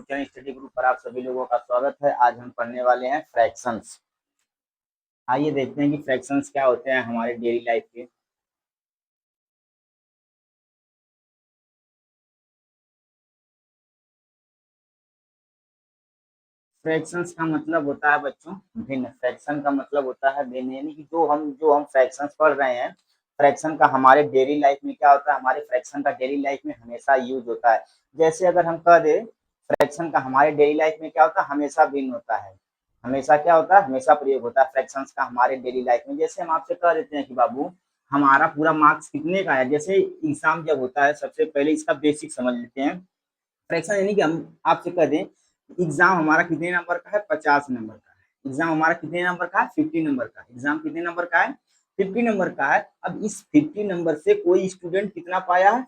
Channel study group पर आप सभी लोगों का स्वागत है। आज हम पढ़ने वाले हैं फ्रैक्शंस। आइए देखते हैं कि फ्रैक्शंस क्या होते हैं हमारे डेली लाइफ के। फ्रैक्शंस का मतलब होता है बच्चों भिन्न। फ्रैक्शन का मतलब होता है भिन्न, यानी कि जो हम फ्रैक्शंस पढ़ रहे हैं, फ्रैक्शन का हमारे डेली लाइफ में क्या होता है, हमारे फ्रैक्शन का डेली लाइफ में हमेशा यूज होता है। जैसे अगर हम कह दें फ्रैक्शन का हमारे डेली लाइफ में क्या होता है, हमेशा भिन्न होता है। हमेशा क्या होता है, हमेशा प्रयोग होता है फ्रैक्शंस का हमारे डेली लाइफ में। जैसे हम आपसे कह देते हैं कि बाबू हमारा पूरा मार्क्स कितने का है। जैसे एग्जाम जब होता है, सबसे पहले इसका बेसिक समझ लेते हैं। फ्रैक्शन यानी कि हम आपसे कह दें एग्जाम हमारा कितने नंबर का है, 50 नंबर का है। एग्जाम हमारा कितने नंबर का है, 50 नंबर का। एग्जाम कितने नंबर का है, 50 नंबर का है। अब इस 50 नंबर से कोई स्टूडेंट कितना पाया है,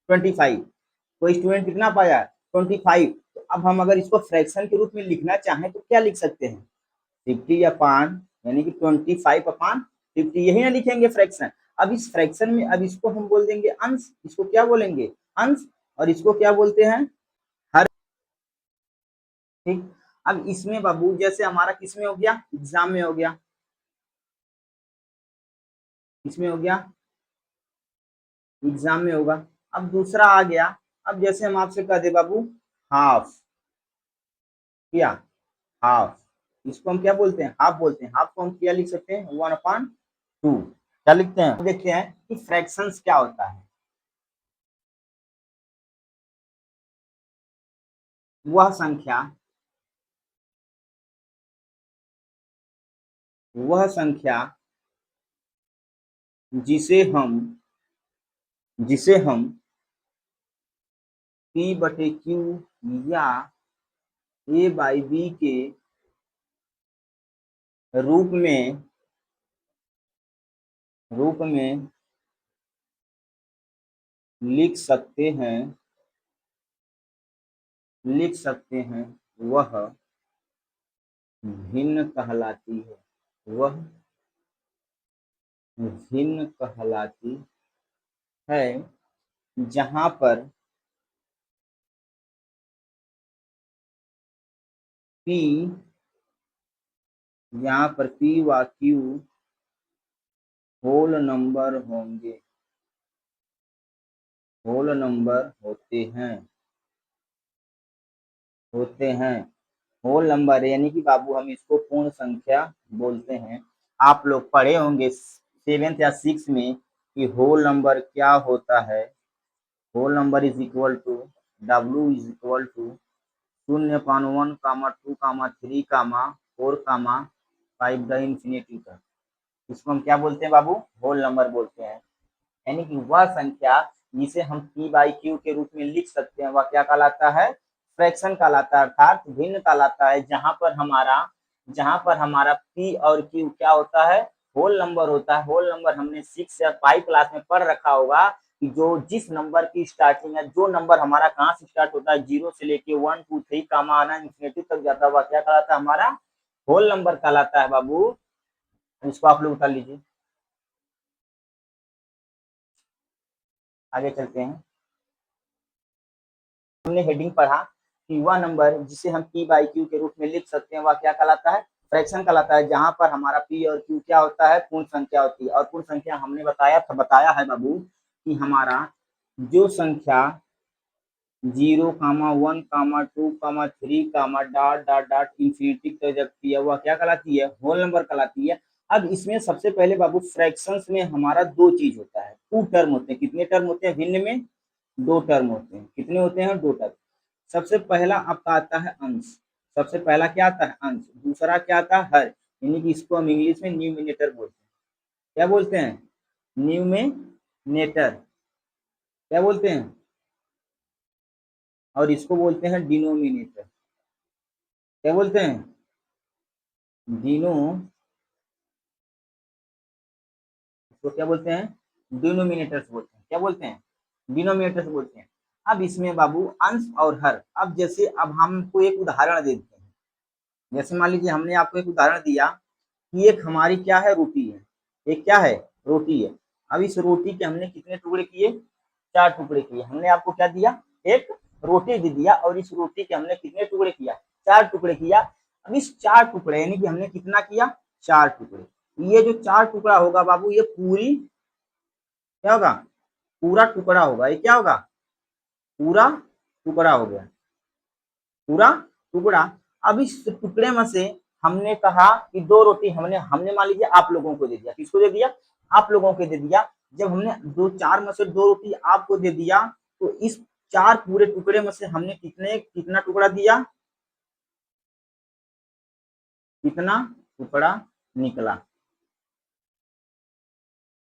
25। कोई स्टूडेंट कितना पाया है, 25। तो अब हम अगर इसको फ्रैक्शन के रूप में लिखना चाहें तो क्या लिख सकते हैं, 50 अपान यानी कि 25/50, यही ना लिखेंगे फ्रैक्शन। अब इस फ्रैक्शन में अब इसको हम बोल देंगे अंश। इसको क्या बोलेंगे, अंश। और इसको क्या बोलते हैं, हर। ठीक। अब इसमें बाबू जैसे हमारा किसमें हो गया, एग्जाम में हो गया, किसमें हो गया, एग्जाम में होगा। अब दूसरा आ गया, अब जैसे हम आपसे कह दे बाबू हाफ, क्या, हाफ। इसको हम क्या बोलते हैं, हाफ बोलते हैं। हाफ को हम क्या लिख सकते हैं, 1/2। क्या लिखते हैं, देखते हैं कि फ्रैक्शंस क्या होता है। वह संख्या, वह संख्या जिसे हम P/Q या A/B के रूप में लिख सकते हैं, वह भिन्न कहलाती है। वह भिन्न कहलाती है, जहां पर P, यहाँ पर P व Q होल नंबर होंगे, होल नंबर होते हैं। होल नंबर यानी कि बाबू हम इसको पूर्ण संख्या बोलते हैं। आप लोग पढ़े होंगे 7th या 6th में कि होल नंबर क्या होता है। Whole number is equal to W is equal to 0.1, 2, 3, 4, 5 the infinity तक। इसको हम क्या बोलते हैं बाबू, होल नंबर बोलते हैं। यानी कि वह संख्या जिसे हम P/Q के रूप में लिख सकते हैं, वह क्या कहलाता है, फ्रैक्शन कहलाता है, अर्थात भिन्न कहलाता है। जहां पर हमारा P और Q क्या होता है, होल नंबर होता है। होल नंबर हमने 6 या 5 क्लास में पढ़ रखा होगा कि जो जिस नंबर की स्टार्टिंग है, जो नंबर हमारा कहाँ से स्टार्ट होता है, 0 से लेके 1, 2, 3 आना इंफिनिटी तक जाता है, वह क्या कहलाता है, हमारा होल नंबर कहलाता है बाबू। इसको आप लोग उठा लीजिए, आगे चलते हैं। हमने हेडिंग पढ़ा कि वह नंबर जिसे हम P/Q के रूप में लिख सकते हैं, वह क्या कहलाता है, फ्रैक्शन कहलाता है। जहां पर हमारा P और Q क्या होता है, पूर्ण संख्या होती है। और पूर्ण संख्या हमने बताया है बाबू कि हमारा जो संख्या 0, 1, 2, 3, डॉट डॉट डॉट इंफिनिटी तक जगती है, वह क्या कहलाती है, होल नंबर कहलाती है। अब इसमें सबसे पहले बाबू फ्रैक्शंस में हमारा दो चीज होता है, 2 टर्म होते हैं। कितने टर्म होते हैं भिन्न में, 2 टर्म होते हैं। कितने होते हैं, 2 टर्म। सबसे पहला आपका आता है अंश। सबसे पहला क्या आता है, अंश। दूसरा क्या आता है, हर। यानी कि इसको हम इंग्लिश में न्यूमिनेटर बोलते हैं। क्या बोलते हैं, न्यूमिनेटर। क्या बोलते हैं, और इसको बोलते हैं डिनोमिनेटर। क्या बोलते हैं, डिनो, इसको क्या बोलते हैं, डिनोमिनेटर्स बोलते हैं। क्या बोलते हैं, डिनोमिनेटर्स बोलते हैं। अब इसमें बाबू अंश और हर। अब जैसे अब हमको एक उदाहरण देते हैं। जैसे मान लीजिए हमने आपको एक उदाहरण दिया कि एक हमारी क्या है, रोटी है। एक क्या है, रोटी है। अब इस रोटी के हमने कितने टुकड़े किए, 4 टुकड़े किए। हमने आपको क्या दिया, एक रोटी दे दिया और इस रोटी के हमने कितने टुकड़े किया, 4 टुकड़े किया। अब इस 4 टुकड़े यानी कि हमने कितना किया, 4 टुकड़े। ये जो 4 टुकड़ा होगा बाबू, ये पूरी क्या होगा, पूरा टुकड़ा होगा। ये क्या होगा, पूरा टुकड़ा हो गया, पूरा टुकड़ा। अब इस टुकड़े में से हमने कहा कि 2 रोटी हमने हमने मान लीजिए आप लोगों को दे दिया। किसको दे दिया, आप लोगों को दे दिया। जब हमने 4 में से 2 रोटी आपको दे दिया, तो इस 4 पूरे टुकड़े में से हमने कितना टुकड़ा दिया, कितना टुकड़ा निकला,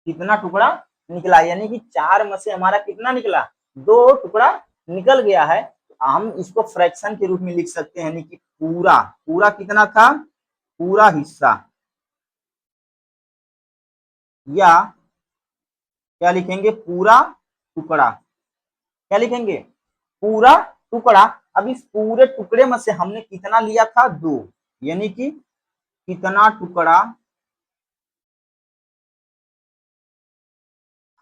कितना टुकड़ा निकला, यानी कि 4 में से हमारा कितना निकला, 2 टुकड़ा निकल गया है। हम इसको फ्रैक्शन के रूप में लिख सकते हैं, यानी कि पूरा, पूरा कितना था, पूरा हिस्सा, या क्या लिखेंगे, पूरा टुकड़ा, क्या लिखेंगे, पूरा टुकड़ा। अब इस पूरे टुकड़े में से हमने कितना लिया था, 2, यानी कि कितना टुकड़ा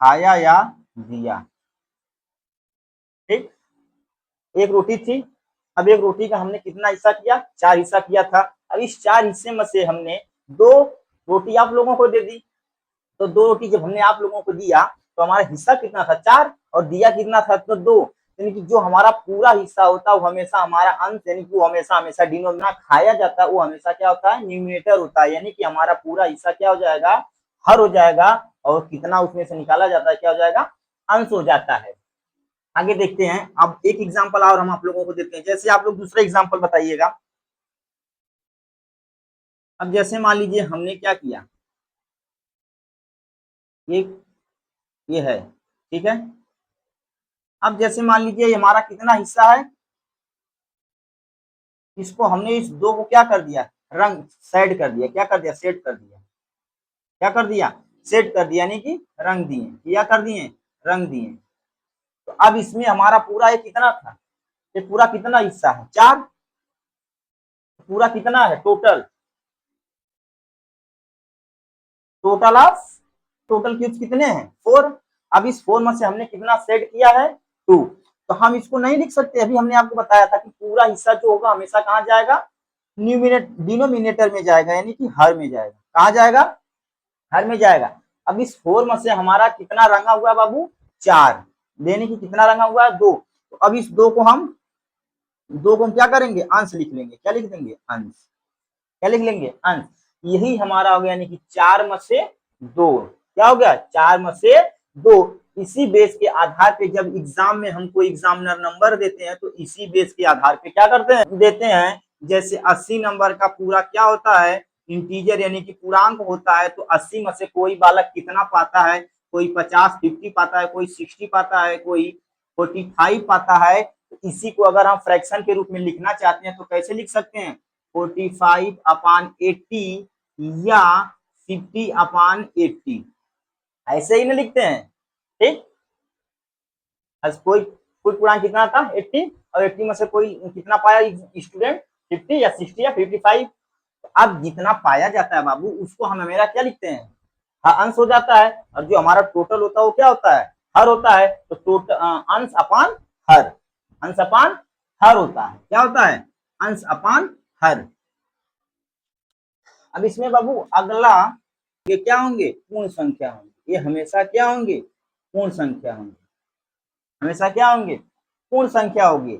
खाया या दिया। ठीक, एक रोटी थी, अब एक रोटी का हमने कितना हिस्सा किया, 4 हिस्सा किया था। अब इस 4 हिस्से में से हमने 2 रोटी आप लोगों को दे दी। तो 2 रोटी जब हमने आप लोगों को दिया, तो हमारा हिस्सा कितना था, 4, और दिया कितना था, तो 2। यानी कि जो हमारा पूरा हिस्सा होता है वो हमेशा हमारा अंश, यानी कि वो हमेशा हमेशा डिनोमिनेटर खाया जाता है, वो हमेशा क्या होता है, न्यूमिनेटर होता है। यानी कि हमारा पूरा हिस्सा क्या हो जाएगा, हर हो जाएगा, और कितना उसमें से निकाला जाता है, क्या हो जाएगा, अंश हो जाता है। आगे देखते हैं। अब एक एग्जांपल और हम आप लोगों को देते हैं, जैसे आप लोग दूसरा एग्जांपल बताइएगा। अब जैसे मान लीजिए हमने क्या किया, ये ये है, ठीक है। अब जैसे मान लीजिए हमारा कितना हिस्सा है, इसको हमने इस 2 को क्या कर दिया, रंग सेट कर दिया, क्या कर दिया, सेट कर दिया, क्या कर दिया, सेट कर दिया, यानी कि रंग दिए, क्या कर दिए, रंग दिए। तो अब इसमें हमारा पूरा ये कितना था, ये पूरा कितना हिस्सा है, 4। पूरा कितना है, total, total of, total cubes कितने हैं, 4। अब इस 4 में से हमने कितना सेट किया है, 2। तो हम इसको नहीं लिख सकते, अभी हमने आपको बताया था कि पूरा हिस्सा जो होगा हमेशा कहाँ जाएगा, डिनोमिनेटर में जाएगा, यानी कि हर में जाएगा। कहाँ जाएगा, हर में जाएगा। अब इस 4 में से हमारा कितना रंगा हुआ है बाबू, 4, देने की कितना रंगा हुआ है, 2। तो अब इस 2 को हम क्या करेंगे, अंश लिख लेंगे, क्या लिख देंगे, अंश, क्या लिख लेंगे, अंश। यही हमारा हो गया, यानी कि 4 में से 2, क्या हो गया, 4 में से 2। इसी बेस के आधार पे जब एग्जाम में हमको एग्जामिनर नंबर देते हैं, तो इसी बेस के आधार पे क्या करते हैं, देते हैं। जैसे 80 नंबर का पूरा क्या होता है, इंटीजर यानी कि पूर्णांक होता है। तो 80 में से कोई बालक कितना पाता है, कोई 50 पाता है, कोई 60 पाता है, कोई 45 पाता है। तो इसी को अगर हम फ्रैक्शन के रूप में लिखना चाहते हैं तो कैसे लिख सकते हैं, 45/80 या 50/80, ऐसे ही ना लिखते हैं। ठीक, कोई कोई पूर्णांक कितना था, 80, और 80 में से कोई कितना पाया स्टूडेंट, 50 या 60 या 55। अब जितना पाया जाता है बाबू, उसको हम मेरा क्या लिखते हैं, हाँ, अंश हो जाता है। और जो हमारा टोटल होता है वो क्या होता है, हर होता है। तो टोटल अंश अपान हर, अंश अपान हर होता है, क्या होता है, अंश अपान हर। अब इसमें बाबू अगला, ये क्या होंगे, पूर्ण संख्या होंगे। ये हमेशा क्या होंगे, पूर्ण संख्या होंगे, हमेशा क्या होंगे, पूर्ण संख्या होगी।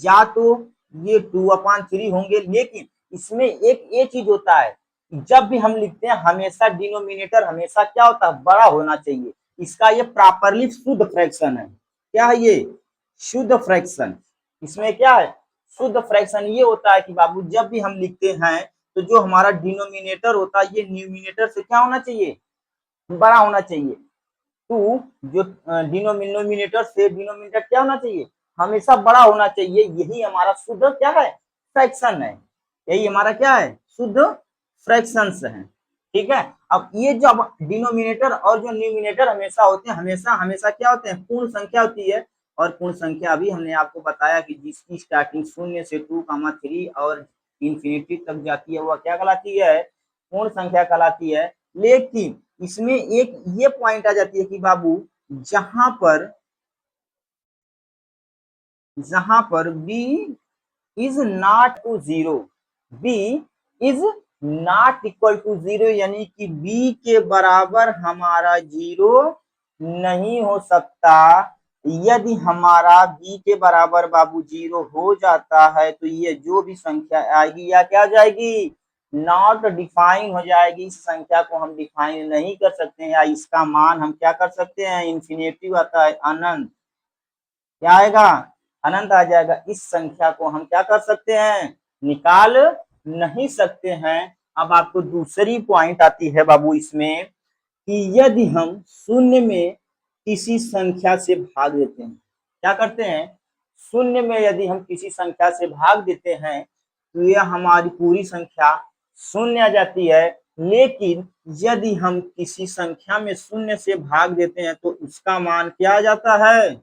या तो ये 2/3 होंगे, लेकिन इसमें एक ये चीज होता है, जब भी हम लिखते हैं हमेशा डिनोमिनेटर हमेशा क्या होता है, बड़ा होना चाहिए। इसका ये प्रॉपरली शुद्ध फ्रैक्शन है। क्या है ये, शुद्ध फ्रैक्शन। इसमें क्या है, शुद्ध फ्रैक्शन ये होता है कि बाबू जब भी हम लिखते हैं, तो जो हमारा डिनोमिनेटर होता है ये न्यूमिनेटर से क्या होना चाहिए, बड़ा होना चाहिए। टू जो डिनोमिनेटर से डिनोमिनेटर क्या होना चाहिए, हमेशा बड़ा होना चाहिए। यही हमारा शुद्ध क्या है, फ्रैक्शन है। यही हमारा क्या है, शुद्ध फ्रैक्शंस है। ठीक है। अब ये जब डिनोमिनेटर और जो न्यूमिनेटर हमेशा होते हैं, हमेशा हमेशा क्या होते हैं, पूर्ण संख्या होती है। और पूर्ण संख्या अभी हमने आपको बताया कि जिसकी स्टार्टिंग 0 से 2, 3 और इंफिनिटी तक जाती है वह क्या कहलाती है, पूर्ण संख्या कहलाती है। लेकिन इसमें एक ये पॉइंट आ जाती है कि बाबू जहां पर जहां पर b is not to zero, b is not equal to zero, यानी कि b के बराबर हमारा जीरो नहीं हो सकता। यदि हमारा b के बराबर बाबू जीरो हो जाता है तो ये जो भी संख्या आएगी या क्या जाएगी, नॉट डिफाइन हो जाएगी। इस संख्या को हम डिफाइन नहीं कर सकते हैं, या इसका मान हम क्या कर सकते हैं, इन्फिनेटिव आता है, अनंत। क्या आएगा, अनंत आ जाएगा। इस संख्या को हम क्या कर सकते हैं, निकाल नहीं सकते हैं। अब आपको दूसरी पॉइंट आती है बाबू इसमें कि यदि हम शून्य में किसी संख्या से भाग देते हैं, क्या करते हैं, शून्य में यदि हम किसी संख्या से भाग देते हैं तो यह हमारी पूरी संख्या शून्य आ जाती है। लेकिन यदि हम किसी संख्या में शून्य से भाग देते हैं तो उसका मान क्या आ जाता है,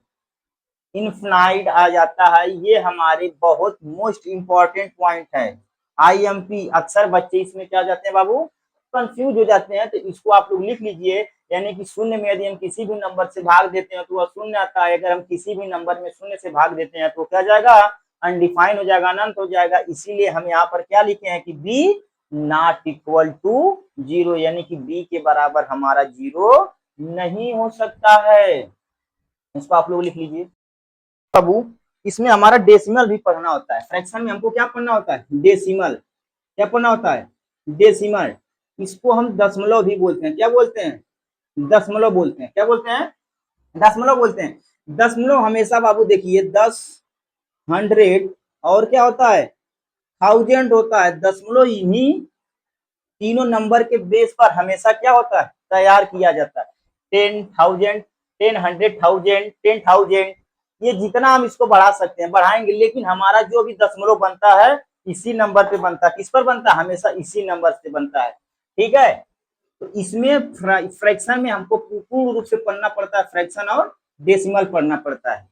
इनफाइनाइट आ जाता है। ये हमारे बहुत मोस्ट इंपॉर्टेंट पॉइंट है। आईएमपी अक्सर बच्चे इसमें क्या जाते हैं बाबू, कंफ्यूज हो जाते हैं। तो इसको आप लोग लिख लीजिए, यानी कि शून्य में यदि हम किसी भी नंबर से भाग देते हैं तो वह शून्य आता है। अगर हम किसी भी नंबर में शून्य से भाग देते हैं तो क्या जाएगा, अनडिफाइंड हो जाएगा, अनंत हो जाएगा। इसीलिए हम यहाँ पर क्या लिखे हैं कि B not equal to zero, यानी कि बी के बराबर हमारा जीरो नहीं हो सकता है। इसको आप लोग लिख लीजिए। बाबू इसमें हमारा डेसिमल भी पढ़ना होता है। फ्रैक्शन में हमको क्या पढ़ना होता है, डेसिमल। क्या पढ़ना होता है, डेसिमल। इसको हम दशमलव भी बोलते हैं। क्या बोलते हैं, दशमलव बोलते हैं। क्या बोलते हैं, दशमलव बोलते हैं। दशमलव हमेशा बाबू देखिए 10, 100 और क्या होता है, 1000 होता है। दशमलव इन्हीं तीनों नंबर के बेस पर हमेशा क्या होता है, तैयार किया जाता है। 10,000, 10, 100,000, 10,000, ये जितना हम इसको बढ़ा सकते हैं बढ़ाएंगे, लेकिन हमारा जो भी दशमलव बनता है इसी नंबर पे बनता है। किस पर बनता है, हमेशा इसी नंबर से बनता है। ठीक है, तो इसमें फ्रैक्शन में हमको पूर्ण रूप से पढ़ना पड़ता है, फ्रैक्शन और डेसिमल पढ़ना पड़ता है।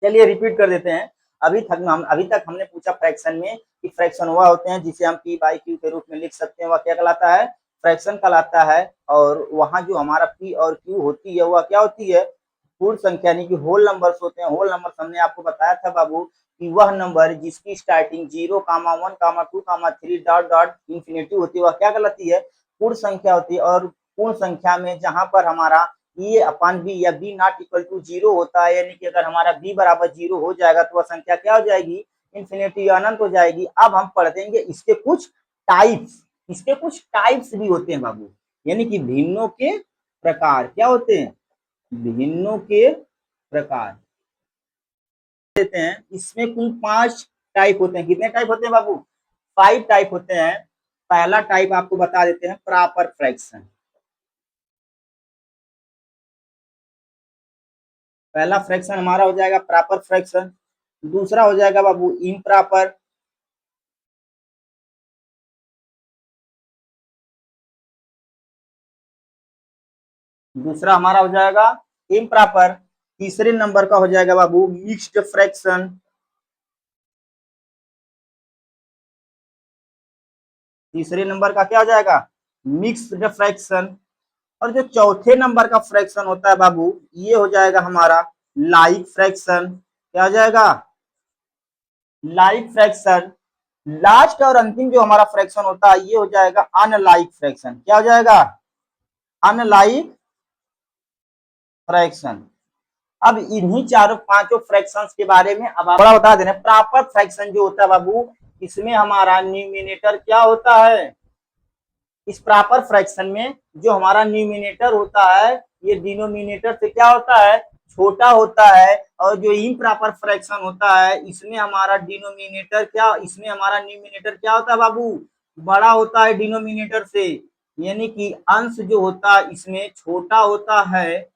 चलिए रिपीट कर देते हैं। अभी तक हमने पूछा फ्रैक्शन में कि फ्रैक्शन वह होते हैं जिसे हम पी बाई क्यू के रूप में लिख सकते हैं, वह क्या कहलाता है, फ्रैक्शन कहलाता है। और वहां जो हमारा पी और क्यू होती है वह क्या होती है, पूर्ण संख्या यानी कि होल नंबर्स होते हैं। होल नंबर्स हमने आपको बताया था बाबू कि वह नंबर जिसकी स्टार्टिंग 0, 1, 2, 3 डॉट डॉट इंफिनिटी होती है वह क्या कहलाती है, पूर्ण संख्या होती है। और पूर्ण संख्या में जहां पर हमारा ए अपॉन बी या B not equal to zero होता है, यानी कि अगर हमारा बी बराबर जीरो हो जाएगा तो वह संख्या क्या हो जाएगी, इन्फिनिटी अनंत हो जाएगी। अब हम पढ़ देंगे इसके कुछ टाइप्स। इसके कुछ टाइप्स भी होते हैं बाबू, यानी कि भिन्नों के प्रकार। क्या होते हैं, भिन्नों के प्रकार देते हैं। इसमें कुल 5 टाइप होते हैं। कितने टाइप होते हैं बाबू, 5 टाइप होते हैं। पहला टाइप आपको बता देते हैं, प्रॉपर फ्रैक्शन। पहला फ्रैक्शन हमारा हो जाएगा प्रॉपर फ्रैक्शन। दूसरा हो जाएगा बाबू इम्प्रॉपर। दूसरा हमारा हो जाएगा इम्प्रॉपर। तीसरे नंबर का हो जाएगा बाबू मिक्स्ड फ्रैक्शन। तीसरे नंबर का क्या हो जाएगा, मिक्स्ड फ्रैक्शन। और जो चौथे नंबर का फ्रैक्शन होता है बाबू, ये हो जाएगा हमारा लाइक फ्रैक्शन। क्या हो जाएगा, लाइक फ्रैक्शन। लास्ट और अंतिम जो हमारा फ्रैक्शन होता है ये हो जाएगा अनलाइक फ्रैक्शन। क्या हो जाएगा, अनलाइक फ्रैक्शन। अब इन्हीं चारों पांचों फ्रैक्शंस के बारे में अब आप बड़ा बता दे रहे हैं। प्रॉपर फ्रैक्शन जो होता है बाबू, इसमें हमारा न्यूमिनेटर क्या होता है, इस प्रॉपर फ्रैक्शन में जो हमारा न्यूमिनेटर होता है ये डिनोमिनेटर से क्या होता है, छोटा होता है। और जो इम्प्रॉपर फ्रैक्शन होता है इसमें हमारा डिनोमिनेटर क्या, इसमें हमारा न्यूमिनेटर क्या होता है बाबू, बड़ा होता है डिनोमिनेटर से। यानी कि अंश जो होता है इसमें छोटा होता है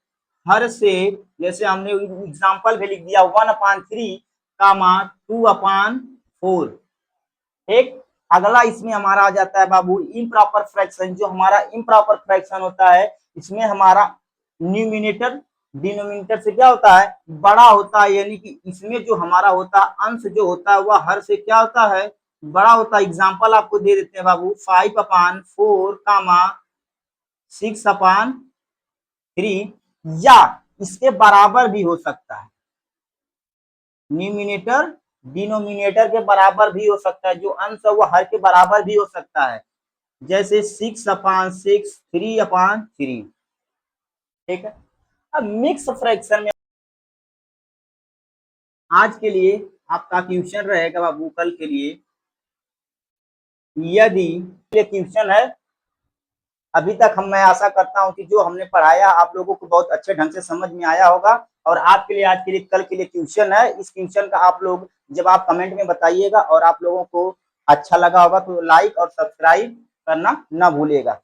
हर से। जैसे हमने एग्जाम्पल भी लिख दिया 1/3 कामा 2/4। एक अगला इसमें हमारा आ जाता है बाबू इम्प्रॉपर फ्रैक्शन। जो हमारा इम्प्रॉपर फ्रैक्शन होता है इसमें हमारा न्यूमिनेटर डिनोमिनेटर से क्या होता है, बड़ा होता है। यानी कि इसमें जो हमारा होता है अंश जो होता है वह हर से क्या होता है, बड़ा होता है। एग्जाम्पल आपको दे देते हैं बाबू 5/4 कामा 6/3, या इसके बराबर भी हो सकता है। न्यूमिनेटर डिनोमिनेटर के बराबर भी हो सकता है, जो अंश है वो हर के बराबर भी हो सकता है, जैसे 6/6, 3/3। ठीक है। अब मिक्स फ्रैक्शन में आज के लिए आपका क्वेश्चन रहेगा बाबू, कल के लिए यदि ये क्वेश्चन है, अभी तक मैं आशा करता हूं कि जो हमने पढ़ाया आप लोगों को बहुत अच्छे ढंग से समझ में आया होगा। और आपके लिए आज के लिए कल के लिए क्वेश्चन है, इस क्वेश्चन का आप लोग जब आप कमेंट में बताइएगा और आप लोगों को अच्छा लगा होगा तो लाइक और सब्सक्राइब करना ना भूलिएगा।